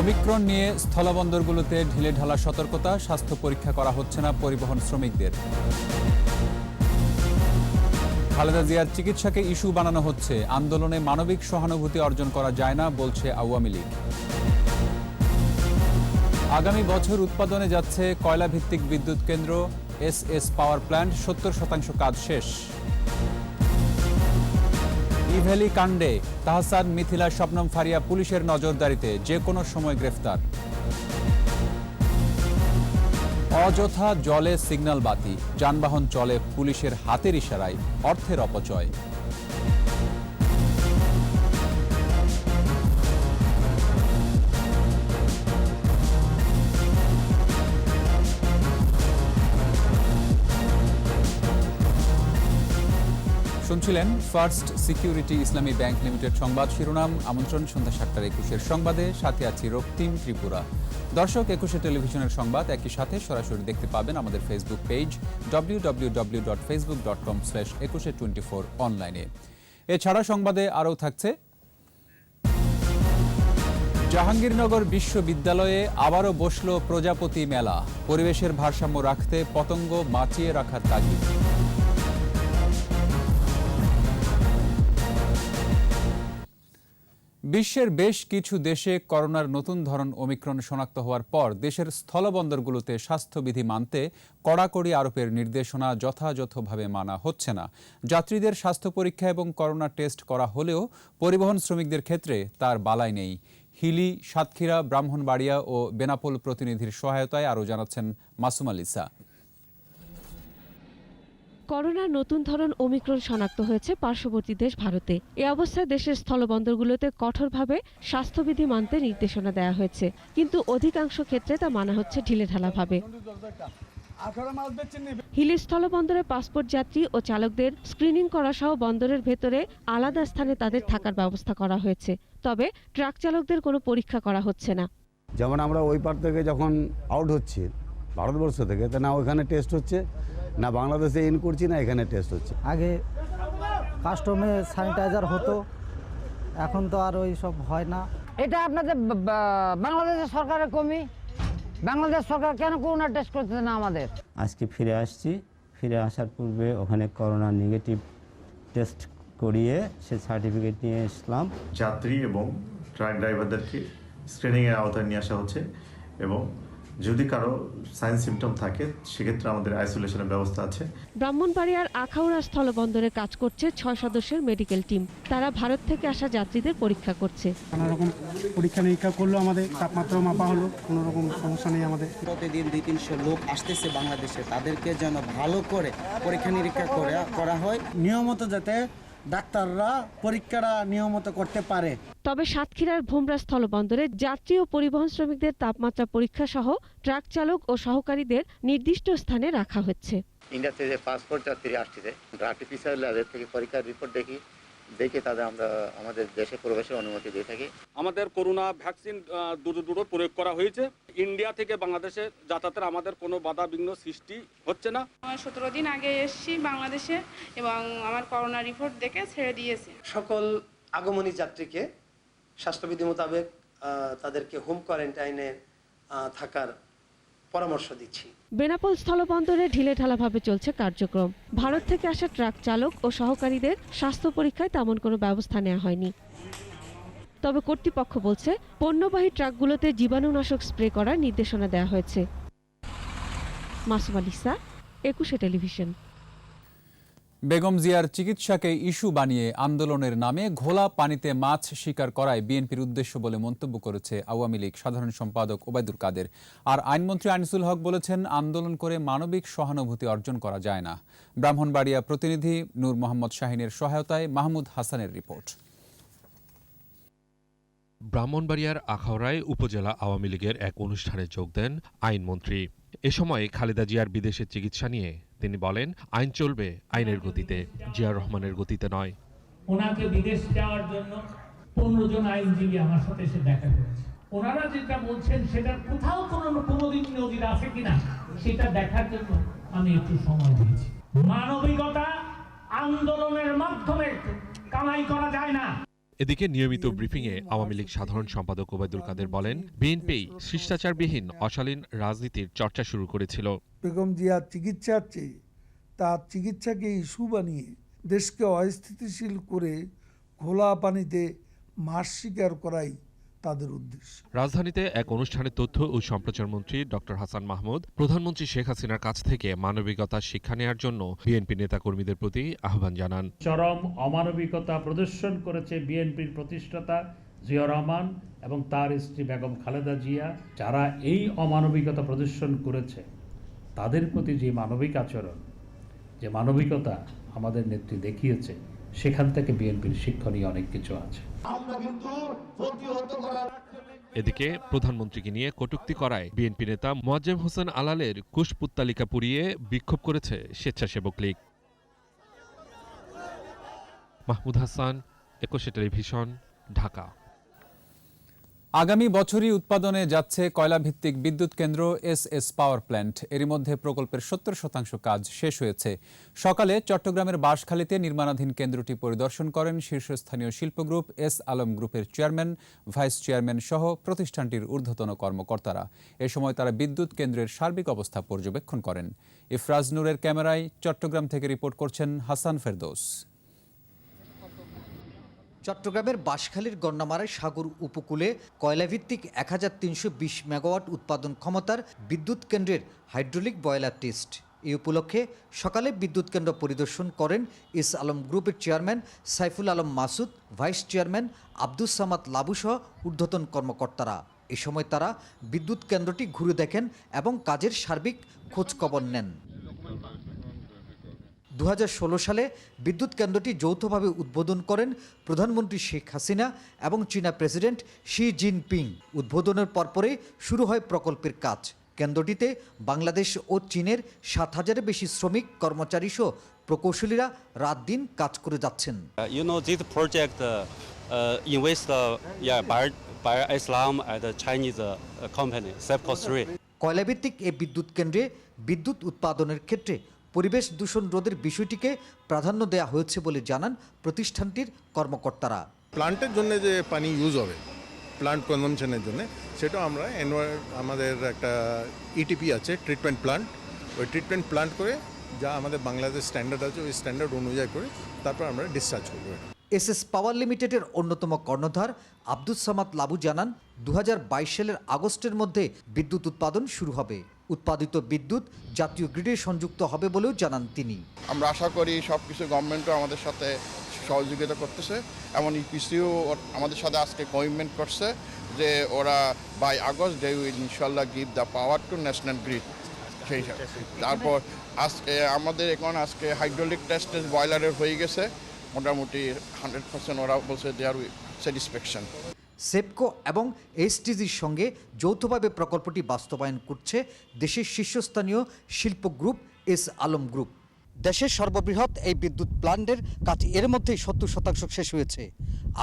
Omicron নিয়ে স্থলবন্দরগুলোতে ঢিলেঢালা সতর্কতা, স্বাস্থ্য পরীক্ষা করা হচ্ছে না পরিবহন শ্রমিকদের। খালেদা জিয়ার চিকিৎসাকে ইস্যু বানানো হচ্ছে, আন্দোলনে মানবিক সহানুভূতি অর্জন করা যায় না বলছে আওয়ামী লীগ। আগামী বছর উৎপাদনে যাচ্ছে কয়লাভিত্তিক বিদ্যুৎ কেন্দ্র, এসএস পাওয়ার প্ল্যান্ট ৭০% কাজ শেষ। ইভ্যালি কাণ্ডে তাহসান, মিথিলা, শবনম ফারিয়া পুলিশের নজরদারিতে, যে কোনো সময় গ্রেফতার। অযথা জলে সিগন্যাল বাতি, যানবাহন চলে পুলিশের হাতের ইশারায়, অর্থের অপচয়। শুনছিলেন ফার্স্ট সিকিউরিটি ইসলামী ব্যাংক লিমিটেড সংবাদ শিরোনাম। আমন্ত্রণ সন্ধ্যা ৭:২১ সংবাদে, সাথে আছি রক্তিম ত্রিপুরা। দর্শক, ২১ টেলিভিশনের সংবাদ একই সাথে সরাসরি দেখতে পাবেন আমাদের ফেসবুক পেজ www.facebook.com/2124 অনলাইনে। এছাড়া সংবাদে আরও থাকছে, জাহাঙ্গীরনগর বিশ্ববিদ্যালয়ে আবারও বসল প্রজাপতি মেলা, পরিবেশের ভারসাম্য রাখতে পতঙ্গ বাঁচিয়ে রাখার তাগিদ। বিশ্বের বেশ কিছু দেশে করোনার নতুন ধরন ওমিক্রন শনাক্ত হওয়ার পর দেশের স্থলবন্দরগুলোতে স্বাস্থ্যবিধি মানতে কড়াকড়ি আরোপের নির্দেশনা যথাযথভাবে মানা হচ্ছে না। যাত্রীদের স্বাস্থ্য পরীক্ষা এবং করোনা টেস্ট করা হলেও পরিবহন শ্রমিকদের ক্ষেত্রে তার বালাই নেই। হিলি, সাতক্ষীরা, ব্রাহ্মণবাড়িয়া ও বেনাপোল প্রতিনিধির সহায়তায় আরও জানাচ্ছেন মাসুম আলিসা। করোনার নতুন ধরন ওমিক্রন শনাক্ত হয়েছে পার্শ্ববর্তী দেশ ভারতে। এ অবস্থায় দেশের স্থলবন্দরগুলোতে কঠোরভাবে স্বাস্থ্যবিধি মানতে নির্দেশনা দেওয়া হয়েছে, কিন্তু অধিকাংশ ক্ষেত্রে তা মানা হচ্ছে ঢিলেঢালাভাবে। হিলি স্থলবন্দরে পাসপোর্ট যাত্রী ও চালকদের স্ক্রিনিং করা সহ বন্দরের ভেতরে আলাদা স্থানে তাদের থাকার ব্যবস্থা করা হয়েছে, তবে ট্রাক চালকদের কোনো পরীক্ষা করা হচ্ছে না। যেমন আমরা ওই পার থেকে যখন আউট হচ্ছি ভারতবর্ষ থেকে, তা না ওইখানে টেস্ট হচ্ছে, না বাংলাদেশে ইন করছি, না এখানে টেস্ট হচ্ছে। আগে কাস্টমে স্যানিটাইজার হতো, এখন তো আর ওই সব হয় না। এটা আপনাদের বাংলাদেশের সরকারের কমি। বাংলাদেশ সরকার কেন করোনা টেস্ট করতেছে না আমাদের? আজকে ফিরে আসছি, ফিরে আসার পূর্বে ওখানে করোনা নেগেটিভ টেস্ট করিয়ে সে সার্টিফিকেট নিয়ে আসলাম। যাত্রী এবং ট্রাক ড্রাইভারদেরকে স্ক্রিনিংয়ের আওতায় নিয়ে আসা হচ্ছে এবং যদি কারো সাইন সিমটম থাকে সেক্ষেত্রে আমাদের আইসোলেশনের ব্যবস্থা আছে। ব্রাহ্মণবাড়িয়ার আখাউড়া স্থলবন্দরে কাজ করছে ৬ সদস্যের মেডিকেল টিম। তারা ভারত থেকে আসা যাত্রীদের পরীক্ষা করছে। নানা রকম পরীক্ষা নিরীক্ষা করলো, আমাদের তাপমাত্রা মাপা হলো, কোনো রকম সমস্যা নেই আমাদের। প্রতিদিন ২-৩০০ লোক আসতেছে বাংলাদেশে, তাদেরকে যেন ভালো করে পরীক্ষা নিরীক্ষা করা হয়, নিয়মিত যাতে ডাক্তাররা পরীক্ষাটা নিয়মিত করতে পারে। তবে সাতক্ষীরার ভোমরা স্থলবন্দরে যাত্রী ও পরিবহন শ্রমিকদের তাপমাত্রা পরীক্ষা সহ ট্রাক চালক ও সহকারীদের নির্দিষ্ট স্থানে রাখা হচ্ছে। ইন্ডিয়া থেকে পাসপোর্ট যাত্রী আসছে, আর্টিফিশিয়াল ল্যাবের থেকে পরীক্ষার রিপোর্ট দেখে তাদের আমরা আমাদের দেশে প্রবেশের অনুমতি দিয়ে থাকি। আমাদের করোনা ভ্যাকসিন দুটো প্রয়োগ করা হয়েছে। ইন্ডিয়া থেকে বাংলাদেশে যাতায়াতের আমাদের কোনো বাধা বিঘ্ন সৃষ্টি হচ্ছে না। 17 দিন আগে এসেছি বাংলাদেশে এবং আমার করোনা রিপোর্ট দেখে ছেড়ে দিয়েছে। সকল আগমনী যাত্রীকে স্বাস্থ্যবিধি মোতাবেক তাদেরকে হোম কোয়ারেন্টাইনে থাকার পরামর্শ দিচ্ছি। বেনাপোল স্থলবন্দরে ঢিলেঢালাভাবে চলছে কার্যক্রম। ভারত থেকে আসা ট্রাক চালক ও সহকারীদের স্বাস্থ্য পরীক্ষায় তেমন কোনো ব্যবস্থা নেওয়া হয়নি। তবে কর্তৃপক্ষ বলছে পণ্যবাহী ট্রাকগুলোতে জীবাণুনাশক স্প্রে করার নির্দেশনা দেওয়া হয়েছে। মাসুম আলিসা, ২১ টেলিভিশন। বেগম জিয়ার চিকিৎসাকে ইস্যু বানিয়ে আন্দোলনের নামে ঘোলা পানিতে মাছ শিকার করায় বিএনপির উদ্দেশ্য বলে মন্তব্য করেছে আওয়ামী লীগ সাধারণ সম্পাদক ওবায়দুল কাদের। আর আইনমন্ত্রী আনিসুল হক বলেছেন, আন্দোলন করে মানবিক সহানুভূতি অর্জন করা যায় না। ব্রাহ্মণবাড়িয়া প্রতিনিধি নূর মোহাম্মদ শাহিনের সহায়তায় মাহমুদ হাসানের রিপোর্ট। ব্রাহ্মণবাড়িয়ার আখাউড়ায় উপজেলা আওয়ামী লীগের এক অনুষ্ঠানে যোগ দেন আইনমন্ত্রী। এ সময় খালেদা জিয়ার বিদেশে চিকিৎসা নিয়ে তিনি বলেন, আইন চলবে আইনের গতিতে, জিয়ার রহমানের গতিতে নয়। ওনাকে বিদেশ যাওয়ার জন্য 15 জন আইনজীবী আমার সাথে এসে দেখা করেছে। ওনারা যেটা বলছেন সেটা কোথাও কোনোদিন নজির আছে কিনা সেটা দেখার জন্য আমি একটু সময় দিয়েছি। মানবিকতা আন্দোলনের মাধ্যমে কামাই করা যায় না। এদিকে নিয়মিত ব্রিফিংয়ে আওয়ামী লীগ সাধারণ সম্পাদক ওবায়দুল কাদের বলেন, বিএনপি শিষ্টাচারবিহীন অশালীন রাজনীতির চর্চা শুরু করেছিল। বেগম জিয়ার চিকিৎসার চেয়ে তার চিকিৎসাকে ইস্যু বানিয়ে দেশকে অস্থিতিশীল করে ঘোলা পানিতে মাছ শিকার করাই তাদের উদ্দেশ্য। রাজধানীতে এক অনুষ্ঠানে তথ্য ও সম্প্রচার মন্ত্রী ডক্টর হাসান মাহমুদ প্রধানমন্ত্রী শেখ হাসিনার কাছ থেকে মানবিকতার শিক্ষা নেয়ার জন্য বিএনপি নেতাকর্মীদের প্রতি আহ্বান জানান। চরম অমানবিকতা প্রদর্শন করেছে বিএনপির প্রতিষ্ঠাতা জিয়াউর রহমান এবং তার স্ত্রী বেগম খালেদা জিয়া। যারা এই অমানবিকতা প্রদর্শন করেছে তাদের প্রতি যে মানবিক আচরণ, যে মানবিকতা আমাদের নেত্রী দেখিয়েছে, সেখান থেকে বিএনপির শিক্ষণীয় অনেক কিছু আছে। এদিকে প্রধানমন্ত্রীকে নিয়ে কটূক্তি করায় বিএনপি নেতা মোয়াজ্জেম হোসেন আলালের কুশপুত্তালিকা পুড়িয়ে বিক্ষোভ করেছে স্বেচ্ছাসেবক লীগ। মাহমুদ হাসান, একুশে টেলিভিশন, ঢাকা। আগামী বছরই উৎপাদনে যাচ্ছে কয়লাভিত্তিক বিদ্যুৎ কেন্দ্র এসএস পাওয়ার প্ল্যান্ট। এরই মধ্যে প্রকল্পের ৭০% কাজ শেষ হয়েছে। সকালে চট্টগ্রামের বাঁশখালীতে নির্মাণাধীন কেন্দ্রটি পরিদর্শন করেন শীর্ষস্থানীয় শিল্প গ্রুপ এস আলম গ্রুপের চেয়ারম্যান, ভাইস চেয়ারম্যান সহ প্রতিষ্ঠানটির ঊর্ধ্বতন কর্মকর্তারা। এ সময় তারা বিদ্যুৎ কেন্দ্রের সার্বিক অবস্থা পর্যবেক্ষণ করেন। ইফরাজ নূরের ক্যামেরায় চট্টগ্রাম থেকে রিপোর্ট করছেন হাসান ফেরদৌস। চট্টগ্রামের বাঁশখালীর গন্নামারায় সাগর উপকূলে কয়লাভিত্তিক ১৩২০ মেগাওয়াট উৎপাদন ক্ষমতার বিদ্যুৎ কেন্দ্রের হাইড্রোলিক বয়লার টেস্ট। এই উপলক্ষে সকালে বিদ্যুৎ কেন্দ্র পরিদর্শন করেন এস আলম গ্রুপের chairman Saiful Alam Masud, vice chairman Abdus Samad লাবুসহ ঊর্ধ্বতন কর্মকর্তারা। এ সময় তারা বিদ্যুৎ কেন্দ্রটি ঘুরে দেখেন এবং কাজের সার্বিক খোঁজখবর নেন। ২০১৬ সালে বিদ্যুৎ কেন্দ্রটি যৌথভাবে উদ্বোধন করেন প্রধানমন্ত্রী শেখ হাসিনা এবং চীনা প্রেসিডেন্ট শি জিনপিং। উদ্বোধনের পরপরই শুরু হয় প্রকল্পের কাজ। কেন্দ্রটিতে বাংলাদেশ ও চীনের ৭,০০০-এর বেশি শ্রমিক, কর্মচারী সহ প্রকৌশলীরা রাত দিন কাজ করে যাচ্ছেন। This project invest by Islam and Chinese company SEPCO 3. কয়লাভিত্তিক এই বিদ্যুৎ কেন্দ্রে বিদ্যুৎ উৎপাদনের ক্ষেত্রে পরিবেশ দূষণ রোধের বিষয়টিকে প্রাধান্য দেওয়া হয়েছে বলে জানান প্রতিষ্ঠানটির কর্মকর্তারা। প্লান্টের জন্য যে পানি ইউজ হবে প্লান্ট কনজামশনের জন্য, সেটা আমরা আমাদের একটা ইটিপি আছে, ট্রিটমেন্ট প্লান্ট। ওই ট্রিটমেন্ট প্লান্ট করে যা আমাদের বাংলাদেশ স্ট্যান্ডার্ড আছে, ওই স্ট্যান্ডার্ড অনুযায়ী করে তারপর আমরা ডিসচার্জ করবো। এসএস পাওয়ার লিমিটেডের অন্যতম কর্ণধার আব্দুস সামাদ লাবু জানান, ২০২২ সালের আগস্টের মধ্যে বিদ্যুৎ উৎপাদন শুরু হবে। উৎপাদিত বিদ্যুৎ জাতীয় গ্রিডে সংযুক্ত হবে বলেও জানান তিনি। আমরা আশা করি সব কিছু গভর্নমেন্টও আমাদের সাথে সহযোগিতা করতেছে, এমন ইপিসিও আমাদের সাথে আজকে কমিটমেন্ট করছে যে ওরা বাই আগস্ট দে উইল ইনশাল্লাহ give the power to national grid. সেই তারপর আজকে আমাদের আজকে হাইড্রোলিক টেস্ট বয়লারের হয়ে গেছে মোটামুটি 100%। ওরা বলছে দে আর স্যাটিসফ্যাকশন। সেপকো এবং এসটিজির সঙ্গে যৌথভাবে প্রকল্পটি বাস্তবায়ন করছে দেশের শীর্ষস্থানীয় শিল্প গ্রুপ এস আলম গ্রুপ। দেশের সর্ববৃহৎ এই বিদ্যুৎ প্ল্যান্টের কাজ এর মধ্যেই ৭০% শেষ হয়েছে।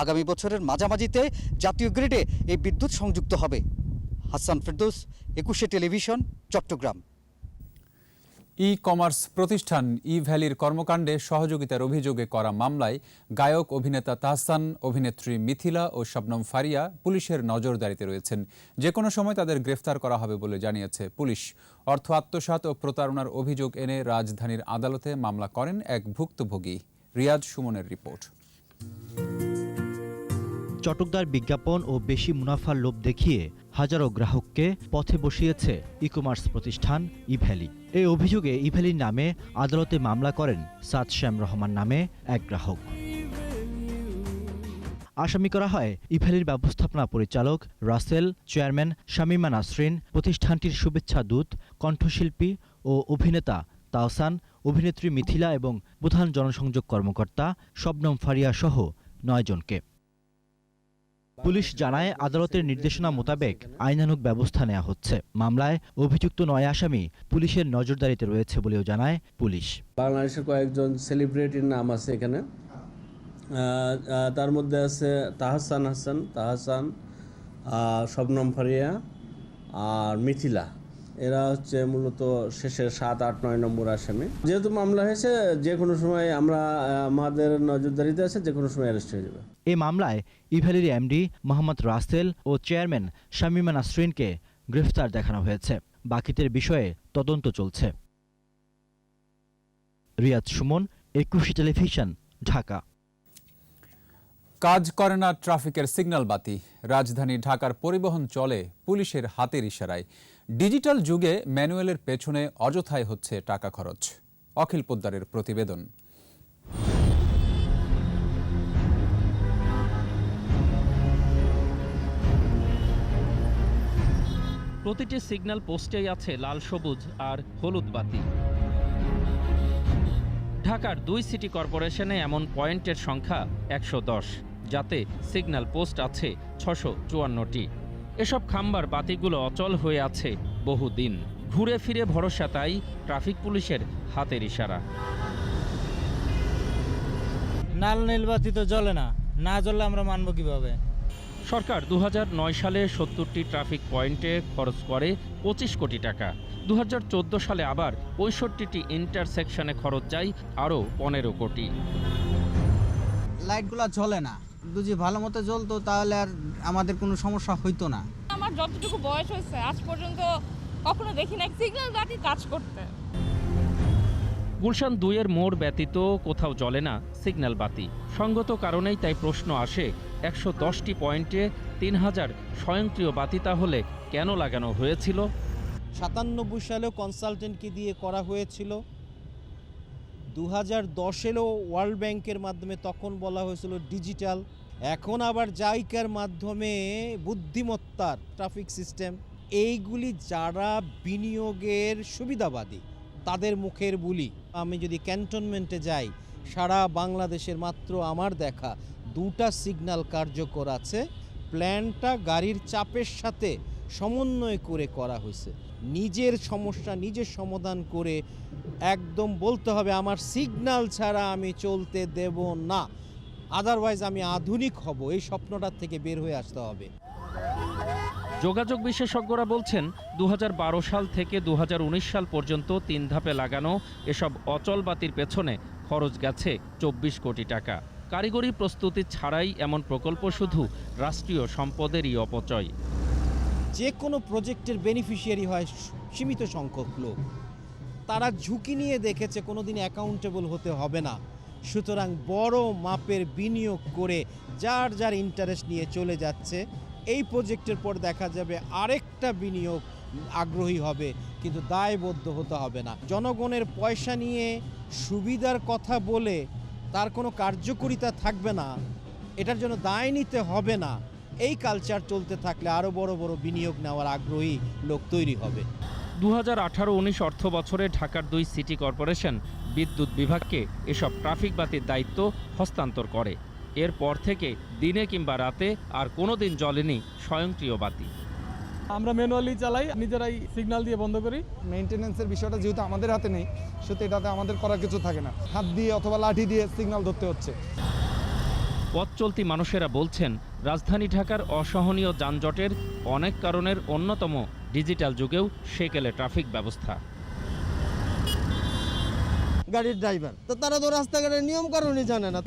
আগামী বছরের মাঝামাঝিতে জাতীয় গ্রিডে এই বিদ্যুৎ সংযুক্ত হবে। হাসান ফেরদৌস, একুশে টেলিভিশন, চট্টগ্রাম। ই কমার্স প্রতিষ্ঠান ই ভ্যালির কর্মকাণ্ডে সহযোগিতার অভিযোগে করা মামলায় গায়ক অভিনেতা তাহসান, অভিনেত্রী মিথিলা ও শবনম ফারিয়া পুলিশের নজরদারিতে রয়েছেন। যে কোনো সময় তাদের গ্রেফতার করা হবে বলে জানিয়েছে পুলিশ। অর্থ আত্মসাৎ ও প্রতারণার অভিযোগ এনে রাজধানীর আদালতে মামলা করেন এক ভুক্তভোগী। রিয়াদ সুমনের রিপোর্ট। চটকদার বিজ্ঞাপন ও বেশি মুনাফার লোভ দেখিয়ে হাজারো গ্রাহককে পথে বসিয়েছে ই কমার্স প্রতিষ্ঠান ই ভ্যালি। এই অভিযোগে ই ভ্যালির নামে আদালতে মামলা করেন সাদ শ্যাম রহমান নামে এক গ্রাহক। আসামি করা হয় ই ভ্যালির ব্যবস্থাপনা পরিচালক রাসেল, চেয়ারম্যান শামিমা নাসরিন, প্রতিষ্ঠানটির শুভেচ্ছা দূত, কণ্ঠশিল্পী ও অভিনেতা তাহসান, অভিনেত্রী মিথিলা এবং প্রধান জনসংযোগ কর্মকর্তা শবনম ফারিয়া সহ ৯ জনকে। পুলিশ জানায়, আদালতের নির্দেশনা মোতাবেক আইনানুগ ব্যবস্থা নেওয়া হচ্ছে। মামলায় অভিযুক্ত ৯ আসামি পুলিশের নজরদারিতে রয়েছে বলেও জানায় পুলিশ। বাংলাদেশের কয়েকজন সেলিব্রিটির নাম আছে এখানে। তার মধ্যে আছে তাহসান, শবনম ফারিয়া আর মিথিলা। এরা হচ্ছে মূলত শেষের ৭, ৮, ৯ নম্বর আসামি। যেহেতু মামলা হয়েছে, যে কোনো সময় আমাদের নজরদারিতে আছে, যে কোনো সময় অ্যারেস্ট হয়ে যাবে। এ মামলায় ইভ্যালির এমডি মোহাম্মদ রাসেল ও চেয়ারম্যান শামীমা নাসরিনকে গ্রেফতার দেখানো হয়েছে। বাকিদের বিষয়ে তদন্ত চলছে। রিয়াদ সুমন, একুশে টেলিভিশন, ঢাকা। কাজ করে না ট্রাফিকের সিগন্যাল বাতি। রাজধানী ঢাকার পরিবহন চলে পুলিশের হাতের ইশারায়। ডিজিটাল যুগে ম্যানুয়ালের পেছনে অযথায় হচ্ছে টাকা খরচ। অখিল পোদ্দারের প্রতিবেদন। প্রতিটি সিগন্যাল পোস্টেই আছে লাল, সবুজ আর হলুদ বাতি। ঢাকার 2 সিটি কর্পোরেশনে এমন পয়েন্টের সংখ্যা 110, যাতে সিগন্যাল পোস্ট আছে 654টি। এসব খাম্বার বাতিগুলো অচল হয়ে আছে বহুদিন। ঘুরে ফিরে ভরসা তাই ট্রাফিক পুলিশের হাতের ইশারা। লাল নীল বাতি তো জ্বলে না, না জ্বললে আমরা মানব কিভাবে? সরকার 2009 সালে 70টি ট্রাফিক পয়েন্টে খরচ করে 25 কোটি টাকা। 2014 সালে আবার 65টি ইন্টারসেকশনে খরচ যায় আরও 15 কোটি। লাইটগুলো জ্বলে না, যদি ভালো মতো জ্বলতো তাহলে আর আমাদের কোনো সমস্যা হইতো না। আমার যতটুকু বয়স হয়েছে আজ পর্যন্ত কখনো দেখি না সিগন্যাল বাতি কাজ করতে। গুলশান 2-এর মোড় ব্যতীত কোথাও জ্বলে না সিগন্যাল বাতি। সঙ্গত কারণেই তাই প্রশ্ন আসে, 110টি পয়েন্টে 3000 স্বয়ংক্রিয় বাতি তাহলে কেন লাগানো হয়েছিল? 97 সালেও কনসালটেন্টকে দিয়ে করা হয়েছিল। 2010-এও ওয়ার্ল্ড ব্যাংকের মাধ্যমে তখন বলা হয়েছিল ডিজিটাল। এখন আবার জাইকার মাধ্যমে বুদ্ধিমত্তার ট্রাফিক সিস্টেম। এইগুলি যারা বিনিয়োগের সুবিধাবাদী তাদের মুখের বুলি। আমি যদি ক্যান্টনমেন্টে যাই, সারা বাংলাদেশের মাত্র আমার দেখা 2টা সিগন্যাল কার্যকর আছে। প্ল্যানটা গাড়ির চাপের সাথে সমন্বয় করে করা হয়েছে। নিজের সমস্যা নিজের সমাধান করে একদম বলতে হবে আমার সিগন্যাল ছাড়া আমি চলতে দেব না, আদারওয়াইজ আমি আধুনিক হব। এই স্বপ্নটার থেকে বের হয়ে আসতে হবে। যোগাযোগ বিশেষজ্ঞরা বলছেন 2012 সাল থেকে 2019 সাল পর্যন্ত 3 ধাপে লাগানো এসব অচল বাতির পেছনে খরচ গেছে 24 কোটি টাকা। কারিগরি প্রস্তুতি ছাড়াই এমন প্রকল্প শুধু রাষ্ট্রীয় সম্পদেরই অপচয়। যে কোনো প্রজেক্টের বেনিফিশিয়ারি হয় সীমিত সংখ্যক লোক। তারা ঝুঁকি নিয়ে দেখেছে কোনোদিন অ্যাকাউন্টেবল হতে হবে না, সুতরাং বড় মাপের বিনিয়োগ করে যার যার ইন্টারেস্ট নিয়ে চলে যাচ্ছে। এই প্রজেক্টের পর দেখা যাবে আরেকটা বিনিয়োগ আগ্রহী হবে, কিন্তু দায়বদ্ধ হতে হবে না। জনগণের পয়সা নিয়ে সুবিধার কথা বলে তার কোনো কার্যকারিতা থাকবে না, এটার জন্য দায় নিতে হবে না। এই কালচার চলতে থাকলে আরও বড় বড় বিনিয়োগ নেওয়ার আগ্রহী লোক তৈরি হবে। 2018-19 অর্থ বছরে ঢাকার 2 সিটি কর্পোরেশন বিদ্যুৎ বিভাগকে এসব ট্রাফিক বাতির দায়িত্ব হস্তান্তর করে। এরপর থেকে দিনে কিংবা রাতে আর কোনো দিন জ্বলেনি স্বয়ংক্রিয় বাতি। আমরা ম্যানুয়ালি চালাই, নিজেরাই সিগন্যাল দিয়ে বন্ধ করি। মেইনটেনেন্সের বিষয়টা যেহেতু আমাদের হাতে নেই, সেহেতু এটাতে আমাদের করার কিছু থাকে না। হাত দিয়ে অথবা লাঠি দিয়ে সিগন্যাল ধরতে হচ্ছে। পথ চলতি মানুষেরা বলছেন, রাজধানী ঢাকার অসহনীয় যানজটের অনেক কারণের অন্যতম ডিজিটাল যুগেও সেকেলে ট্রাফিক ব্যবস্থা। গাড়ির ড্রাইভার তো তারা তো রাস্তাঘাটের নিয়মকানুনই জানে না।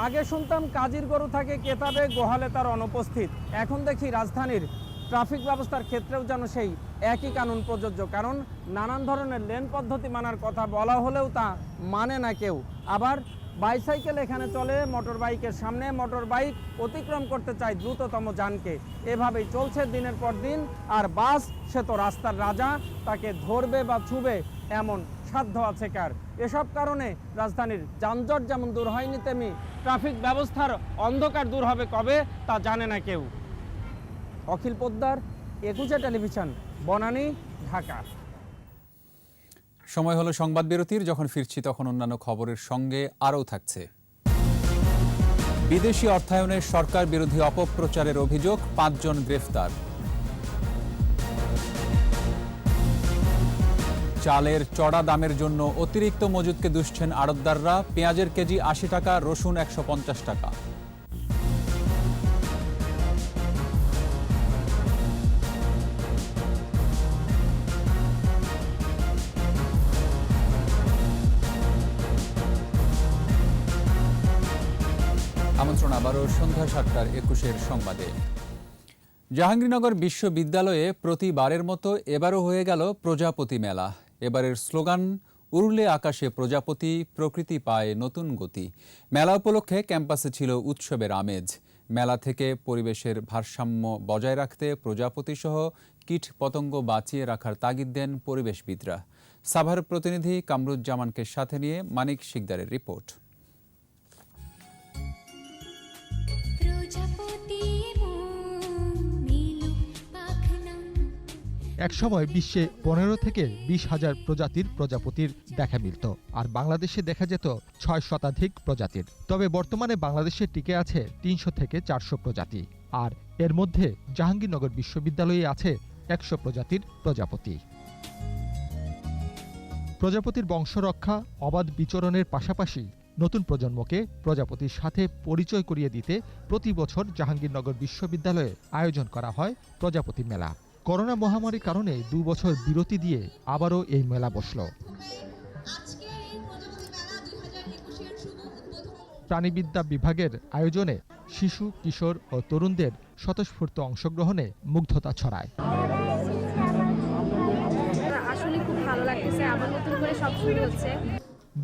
আগে শুনতাম কাজীর গরু থাকে কেতাবে, গোহালে তার অনুপস্থিত। এখন দেখি রাজধানীর ট্রাফিক ব্যবস্থার ক্ষেত্রেও যেন সেই একই কানুন প্রযোজ্য। কারণ নানান ধরনের লেন পদ্ধতি মানার কথা বলা হলেও তা মানে না কেউ। আবার বাইসাইকেল এখানে চলে মোটর বাইকের সামনে, মোটর বাইক অতিক্রম করতে চায় দ্রুততম যানকে। এভাবেই চলছে দিনের পর দিন। আর বাস, সে তো রাস্তার রাজা, তাকে ধরবে বা ছুবে এমন সাধ্য আছে কার? এসব কারণে রাজধানীর যানজট যেমন দূর হয়নি, তেমনি ট্রাফিক ব্যবস্থার অন্ধকার দূর হবে কবে তা জানে না কেউ। অখিল পোদ্দার, একুশে টেলিভিশন, বনানী, ঢাকা। সময় হলো সংবাদ বিরতির। যখন ফিরছি তখন অন্যান্য খবরের সঙ্গে আরও থাকছে। বিদেশি অর্থায়নে সরকার বিরোধী অপপ্রচারের অভিযোগ, 5 জন গ্রেফতার। চালের চড়া দামের জন্য অতিরিক্ত মজুদকে দুষছেন আড়তদাররা। পেঁয়াজের কেজি 80 টাকা, রসুন 150 টাকা। আবারও সন্ধ্যা 7টার 21-এর সংবাদে। জাহাঙ্গীরনগর বিশ্ববিদ্যালয়ে প্রতিবারের মতো এবারও হয়ে গেল প্রজাপতি মেলা। এবারের স্লোগান উড়লে আকাশে প্রজাপতি, প্রকৃতি পায় নতুন গতি। মেলা উপলক্ষে ক্যাম্পাসে ছিল উৎসবের আমেজ। মেলা থেকে পরিবেশের ভারসাম্য বজায় রাখতে প্রজাপতি সহ কীট পতঙ্গ বাঁচিয়ে রাখার তাগিদ দেন পরিবেশবিদরা। সাভার প্রতিনিধি কামরুজ্জামানকে সাথে নিয়ে মানিক শিকদারের রিপোর্ট। একসময় বিশ্বে 15 থেকে 20,000 প্রজাতির প্রজাপতির দেখা মিলত, আর বাংলাদেশে দেখা যেত 6 শতাধিক প্রজাতির। তবে বর্তমানে বাংলাদেশে টিকে আছে 300 থেকে 400 প্রজাতি, আর এর মধ্যে জাহাঙ্গীরনগর বিশ্ববিদ্যালয়ে আছে 100 প্রজাতির প্রজাপতি। প্রজাপতির বংশরক্ষা, অবাধ বিচরণের পাশাপাশি নতুন প্রজন্মকে প্রজাপতির সাথে পরিচয় করিয়ে দিতে প্রতি বছর জাহাঙ্গীরনগর বিশ্ববিদ্যালয়ে আয়োজন করা হয় প্রজাপতি মেলা। করোনা মহামারীর কারণে 2 বছর বিরতি দিয়ে আবারও এই মেলা বসল। প্রাণীবিদ্যা বিভাগের আয়োজনে শিশু, কিশোর ও তরুণদের স্বতঃস্ফূর্ত অংশগ্রহণে মুগ্ধতা ছড়ায়। আসলে খুব ভালো লাগতেছে, আবার নতুন করে সব শুরু হচ্ছে।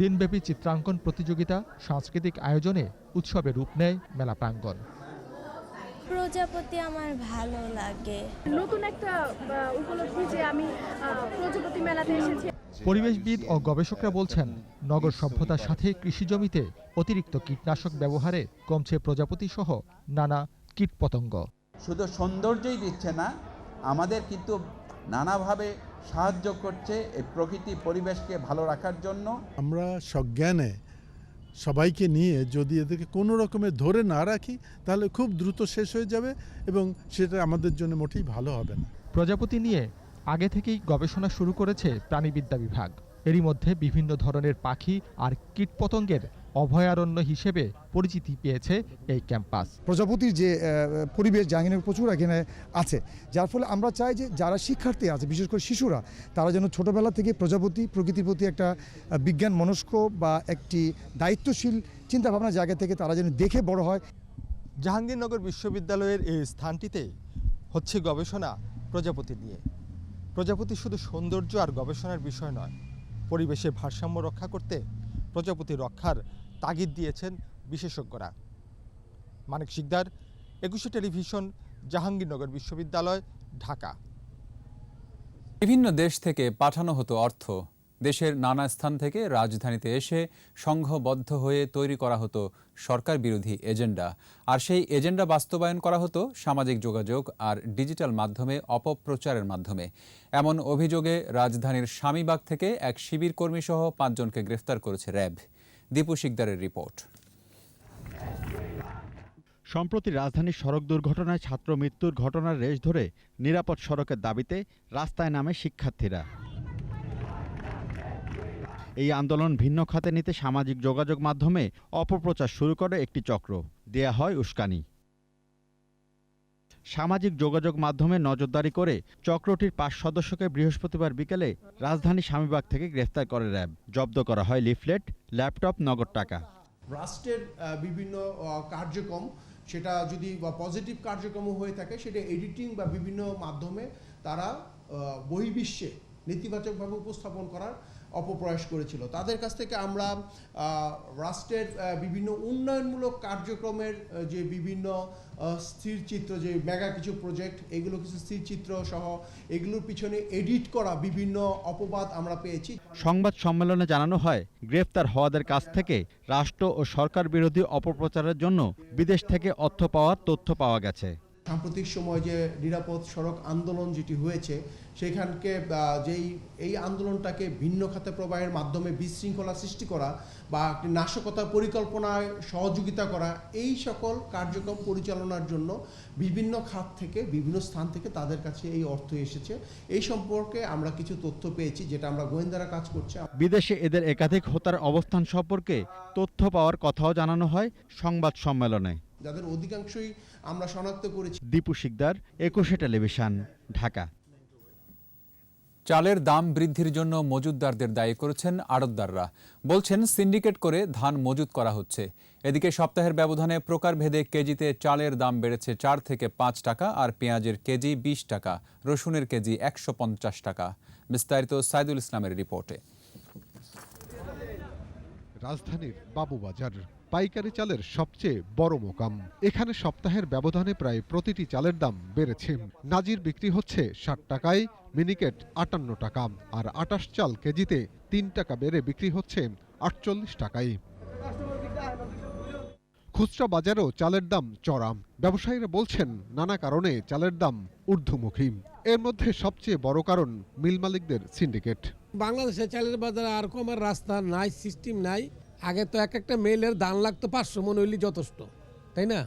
দিনব্যাপী চিত্রাঙ্কন প্রতিযোগিতা, সাংস্কৃতিক আয়োজনে উৎসবে রূপ নেয় মেলা প্রাঙ্গণ। প্রজাপতি আমার ভালো লাগে, নতুন একটা উপলব্ধি যে আমি প্রজাপতি মেলাতে এসেছি। পরিবেশবিদ ও গবেষকরা বলছেন, নগর সভ্যতার সাথে কৃষিজমিতে অতিরিক্ত কীটনাশক ব্যবহারে কমছে প্রজাপতি সহ নানা কীটপতঙ্গ। শুধু সৌন্দর্যই দিচ্ছে না, আমাদের কিন্তু নানাভাবে সাহায্য করছে এই প্রকৃতি পরিবেশকে ভালো রাখার জন্য। আমরা সজ্ঞানে সবাইকে নিয়ে যদি এদেরকে কোনো রকমের ধরে না রাখি তাহলে খুব দ্রুত শেষ হয়ে যাবে এবং সেটা আমাদের জন্য মোটেই ভালো হবে না। প্রজাপতি নিয়ে আগে থেকেই গবেষণা শুরু করেছে প্রাণীবিদ্যা বিভাগ। এরই মধ্যে বিভিন্ন ধরনের পাখি আর কীটপতঙ্গের অভয়ারণ্য হিসেবে পরিচিতি পেয়েছে এই ক্যাম্পাস। প্রজাপতির যে পরিবেশ জাহাঙ্গীরনগর প্রচুর এখানে আছে, যার ফলে আমরা চাই যে যারা শিক্ষার্থী আছে, বিশেষ করে শিশুরা, তারা যেন ছোটবেলা থেকে প্রকৃতির প্রতি একটা বিজ্ঞান মনস্ক বা একটি দায়িত্বশীল চিন্তাভাবনা জায়গা থেকে তারা যেন দেখে বড় হয়। জাহাঙ্গীরনগর বিশ্ববিদ্যালয়ের এই স্থানটিতে হচ্ছে গবেষণা প্রজাপতি নিয়ে। প্রজাপতি শুধু সৌন্দর্য আর গবেষণার বিষয় নয়, পরিবেশের ভারসাম্য রক্ষা করতে প্রজাপতি রক্ষার তাগিদ দিয়েছেন বিশেষজ্ঞরা। মানিক শিকদার, 21 টেলিভিশন, জাহাঙ্গীরনগর বিশ্ববিদ্যালয়, ঢাকা। বিভিন্ন দেশ থেকে পাঠানো হতো অর্থ। দেশের নানা স্থান থেকে রাজধানীতে এসে সংঘবদ্ধ হয়ে তৈরি করা হতো সরকার বিরোধী এজেন্ডা, আর সেই এজেন্ডা বাস্তবায়ন করা হতো সামাজিক যোগাযোগ আর ডিজিটাল মাধ্যমে অপপ্রচারের মাধ্যমে। এমন অভিযোগে রাজধানীর স্বামীবাগ থেকে এক শিবির কর্মী সহ 5 জনকে গ্রেফতার করেছে র্যাব। দীপু শিকদারের রিপোর্ট। সম্প্রতি রাজধানীর সড়ক দুর্ঘটনায় ছাত্র মৃত্যুর ঘটনার রেশ ধরে নিরাপদ সড়কের দাবিতে রাস্তায় নামে শিক্ষার্থীরা। এই আন্দোলন ভিন্ন খাতে নিতে সামাজিক যোগাযোগ মাধ্যমে অপপ্রচার শুরু করে একটি চক্র, দেয়া হয় উস্কানি। সামাজিক যোগাযোগ মাধ্যমে নজরদারি করে চক্রটির 5 সদস্যকে বৃহস্পতিবার বিকেলে রাজধানী স্বামীবাগ থেকে গ্রেফতার করে র্যাব। জব্দ করা হয় লিফলেট, ল্যাপটপ, নগদ টাকা। রাষ্ট্রের বিভিন্ন কার্যক্রম, সেটা যদি পজিটিভ কার্যক্রম হয়ে থাকে, সেটা এডিটিং বা বিভিন্ন মাধ্যমে তারা বহির্বিশ্বে নেতিবাচকভাবে উপস্থাপন করার অপপ্রয়াস করেছিল। তাদের কাছ থেকে আমরা রাষ্ট্রের বিভিন্ন উন্নয়নমূলক কার্যক্রমের যে বিভিন্ন স্থিরচিত্র, যে মেগা কিছু প্রজেক্ট, এগুলো কিছু স্থিরচিত্র সহ এগুলোর পিছনে এডিট করা বিভিন্ন অপবাদ আমরা পেয়েছি। সংবাদ সম্মেলনে জানানো হয়, গ্রেফতার হওয়াদের কাছ থেকে রাষ্ট্র ও সরকার বিরোধী অপপ্রচারের জন্য বিদেশ থেকে অর্থ পাওয়ার তথ্য পাওয়া গেছে। সাম্প্রতিক সময় যে নিরাপদ সড়ক আন্দোলন যেটি হয়েছে, সেখানকে এই আন্দোলনটাকে ভিন্ন খাতে প্রবাহের মাধ্যমে বিশৃঙ্খলা সৃষ্টি করা বা একটি নাশকতার পরিকল্পনায় সহযোগিতা করা, এই সকল কার্যক্রম পরিচালনার জন্য বিভিন্ন খাত থেকে, বিভিন্ন স্থান থেকে তাদের কাছে এই অর্থ এসেছে। এই সম্পর্কে আমরা কিছু তথ্য পেয়েছি, যেটা আমরা গোয়েন্দারা কাজ করছে। বিদেশে এদের একাধিক হোতার অবস্থান সম্পর্কে তথ্য পাওয়ার কথাও জানানো হয় সংবাদ সম্মেলনে, যাদের অধিকাংশই আমরা শনাক্ত করেছি। দীপু শিকদার, 21 টেলিভিশন, ঢাকা। চালের দাম বৃদ্ধির জন্য মজুতদারদের দায়ী করেছেন আড়তদাররা। বলছেন সিন্ডিকেট করে ধান মজুত করা হচ্ছে। এদিকে সপ্তাহের ব্যবধানে প্রকারভেদে কেজিতে চালের দাম বেড়েছে 4 থেকে 5 টাকা, আর পেঁয়াজের কেজি 20 টাকা, রসুনের কেজি 150 টাকা। বিস্তারিত সাইদুল ইসলামের রিপোর্টে। রাজধানীর বাবুবাজার পাইকারি চালের সবচেয়ে বড় মোকাম। এখানে সপ্তাহের ব্যবধানে প্রায় প্রতিটি চালের দাম বেড়েছে। নাজির বিক্রি হচ্ছে 60 টাকায়, মিনিকেট 58 টাকা, আর 28 চাল কেজিতে 3 টাকা বেড়ে বিক্রি হচ্ছে 48 টাকায়। খুচরা বাজারেও চালের দাম চড়া। ব্যবসায়ীরা বলছেন নানা কারণে চালের দাম ঊর্ধ্বমুখী। এর মধ্যে সবচেয়ে বড় কারণ মিল মালিকদের সিন্ডিকেট। বাংলাদেশে চালের বাজারে আর কমার রাস্তা নাই, সিস্টেম নাই। আগে তো একটা মেলের দাম লাগতো 500 মন হইলে যথেষ্ট, তাই না?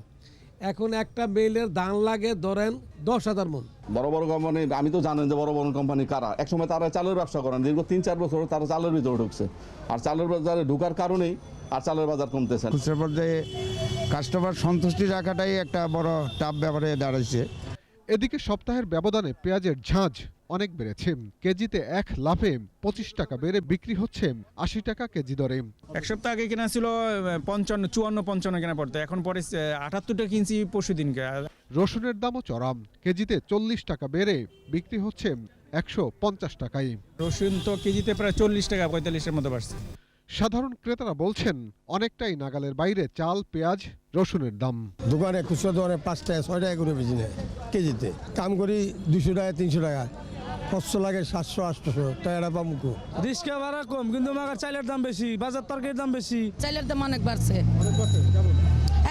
এখন একটা মেলের দাম লাগে ধরেন 10,000 মন। বড় বড় কোম্পানি, আমি তো জানেন যে বড় বড় কোম্পানি কারা। একসময় তারা চালের ব্যবসা করেন, দীর্ঘ 3-4 বছর তারা চালের ভিতরে ঢুকছে, আর চালের বাজারে ঢুকার কারণেই আর চালের বাজার কমতেছে। খুচরা পর্যায়ে কাস্টমার সন্তুষ্টি রাখাটাই একটা বড় টাফ ব্যাপারে দাঁড়াচ্ছে। এদিকে সপ্তাহের ব্যবধানে পেঁয়াজের ঝাঁঝ অনেক বেড়েছে। কেজিতে 1 লাফে 25 টাকা বেড়ে বিক্রি হচ্ছে 80 টাকা কেজি দরে। এক সপ্তাহ আগে কেনা ছিল 54-55 কেনা পড়তো, এখন পরে 78 টাকা কিনছি পরশু দিনকে। রসুনের দামও চড়া, কেজিতে 40 টাকা বেড়ে বিক্রি হচ্ছে 150 টাকায়। রসুন তো কেজিতে প্রায় 40 টাকা 45-এর মতো বাড়ছে। সাধারণ ক্রেতারা বলছেন অনেকটাই নাগালের বাইরে চাল, পেঁয়াজ, রসুনের দাম। দোকানে খুচরা দোকানে 5 টাকা 6 টাকা করে বেশি নেয় কেজিতে। কাম করি 200 টাকা 300 টাকা, কষ্ট লাগে 700-800 টাকা পামুকু। রিক্সা ভাড়া কম, কিন্তু মাগার চালের দাম বেশি, বাজার তরকারির দাম বেশি। চালের দাম অনেক বাড়ছে,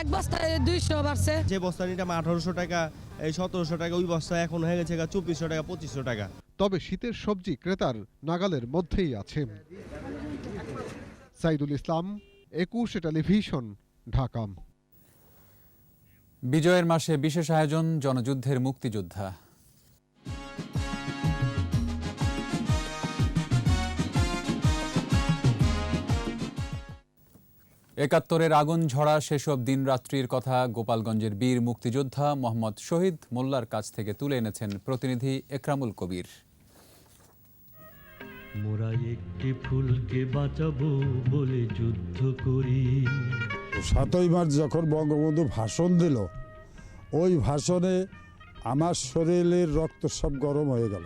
এক বস্তায় 200 বাড়ছে। যে বস্তা নিতাম 1800 টাকা, এই 1700 টাকা, ওই বস্তা এখন হয়ে গেছে 2400 টাকা 2500 টাকা। তবে শীতের সবজি ক্রেতার নাগালের মধ্যেই আছে। সাইদুল ইসলাম, 21 টেলিভিশন, ঢাকা। বিজয়ের মাসে বিশেষ আয়োজন জনযুদ্ধের মুক্তিযোদ্ধা। একাত্তরের আগুন ঝরা সেসব দিনরাত্রির কথা গোপালগঞ্জের বীর মুক্তিযোদ্ধা মোহাম্মদ শহীদ মোল্লার কাছ থেকে তুলে এনেছেন প্রতিনিধি একরামুল কবির। মোরা একটি ফুলকে বাঁচাবো বলে যুদ্ধ করি। 7ই মার্চ যখন বঙ্গবন্ধু ভাষণ দিল, ওই ভাষণে আমার শরীরের রক্ত সব গরম হয়ে গেল।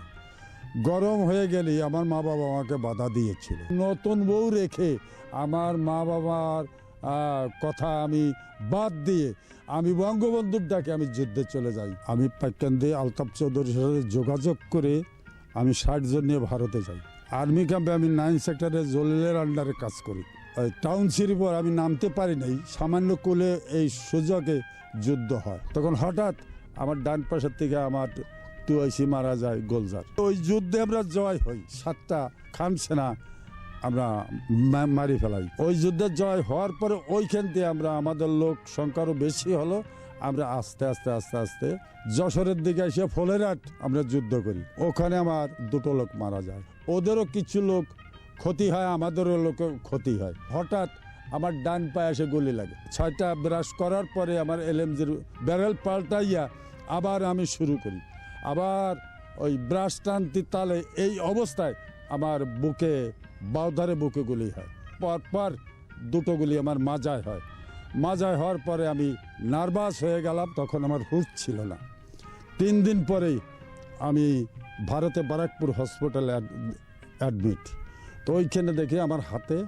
গরম হয়ে গেলেই আমার মা বাবা আমাকে বাধা দিয়েছিল। নতুন বউ রেখে আমার মা বাবার কথা আমি বাদ দিয়ে আমি বঙ্গবন্ধুর ডাকে আমি যুদ্ধে চলে যাই। আমি পাইকান্দি আলতাফ চৌধুরীর সাথে যোগাযোগ করে আমি 60 জন নিয়ে ভারতে যাই। আর্মি ক্যাম্পে আমি 9 সেক্টরে জলিলের আন্ডারে কাজ করি। টাউনশিপের পর আমি নামতে পারি নাই, সামান্য কোলে এই সুযোগে যুদ্ধ হয়। তখন হঠাৎ আমার ডান পাশের থেকে আমার টুয়াইসি মারা যায় গোলজার। ওই যুদ্ধে আমরা জয় হই, 7টা খান সেনা আমরা মারি ফেলাই। ওই যুদ্ধে জয় হওয়ার পরে ওইখান থেকে আমরা, আমাদের লোক সংখ্যারও বেশি হলো, আমরা আস্তে আস্তে আস্তে আস্তে যশোরের দিকে এসে ফলেরহাট আমরা যুদ্ধ করি। ওখানে আমার 2টো লোক মারা যায়, ওদেরও কিছু লোক ক্ষতি হয়, আমাদেরও লোক ক্ষতি হয়। হঠাৎ আমার ডান পায়ে এসে গুলি লাগে। 6টা ব্রাশ করার পরে আমার এলএমজির ব্যারেল পাল্টাইয়া আবার আমি শুরু করি। আবার ওই ব্রাশ টানতি তালে এই অবস্থায় আমার বুকে, বাউধারে বুকে গুলি হয়। পরপর 2টো গুলি আমার মাজায় হয়। মাজায় হওয়ার পরে আমি নার্ভাস হয়ে গেলাম, তখন আমার হুঁশ ছিল না। 3 দিন পরেই আমি ভারতে বারাকপুর হসপিটালে অ্যাডমিট। তো ওইখানে দেখি আমার হাতে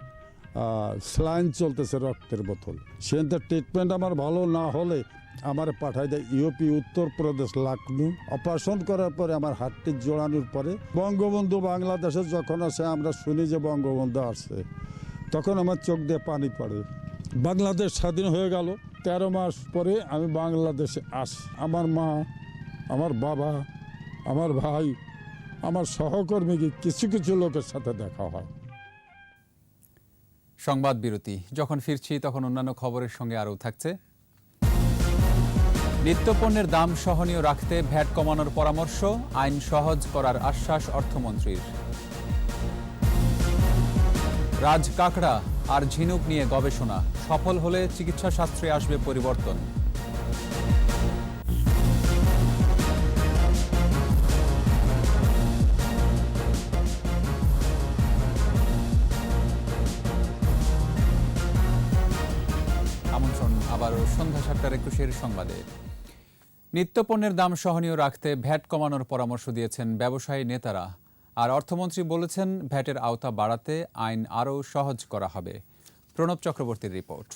স্যালাইন চলতেছে, রক্তের বোতল। সেখানে ট্রিটমেন্ট আমার ভালো না হলে আমার পাঠায় দেয় ইউপি, উত্তরপ্রদেশ, লখনউ। অপারেশন করার পরে আমার হাতটি জোড়ানোর পরে বঙ্গবন্ধু বাংলাদেশে যখন আসে, আমরা শুনি যে বঙ্গবন্ধু আসছে, তখন আমার চোখ দিয়ে পানি পড়ে। বাংলাদেশ স্বাধীন হয়ে গেল। 13 মাস পরে আমি বাংলাদেশে আসি। আমার মা, আমার বাবা, আমার ভাই, আমার সহকর্মীকে কিছু কিছু লোকের সাথে দেখা হয়। সংবাদ বিরতি। যখন ফিরছি তখন অন্যান্য খবরের সঙ্গে আরও থাকছে। নিত্যপণ্যের দাম সহনীয় রাখতে ভ্যাট কমানোর পরামর্শ, আইন সহজ করার আশ্বাস অর্থমন্ত্রীর। রাজ কাঁকড়া আর ঝিনুক নিয়ে গবেষণা, সফল হলে চিকিৎসা শাস্ত্রে আসবে পরিবর্তন। আবারও সন্ধ্যা 7:21 সংবাদে। নিত্যপণ্যের দাম সহনীয় রাখতে ভ্যাট কমানোর পরামর্শ দিয়েছেন ব্যবসায়ী নেতারা। আর অর্থমন্ত্রী বলেছেন ভ্যাটের আওতা বাড়াতে আইন আরও সহজ করা হবে। প্রণব চক্রবর্তীর রিপোর্ট।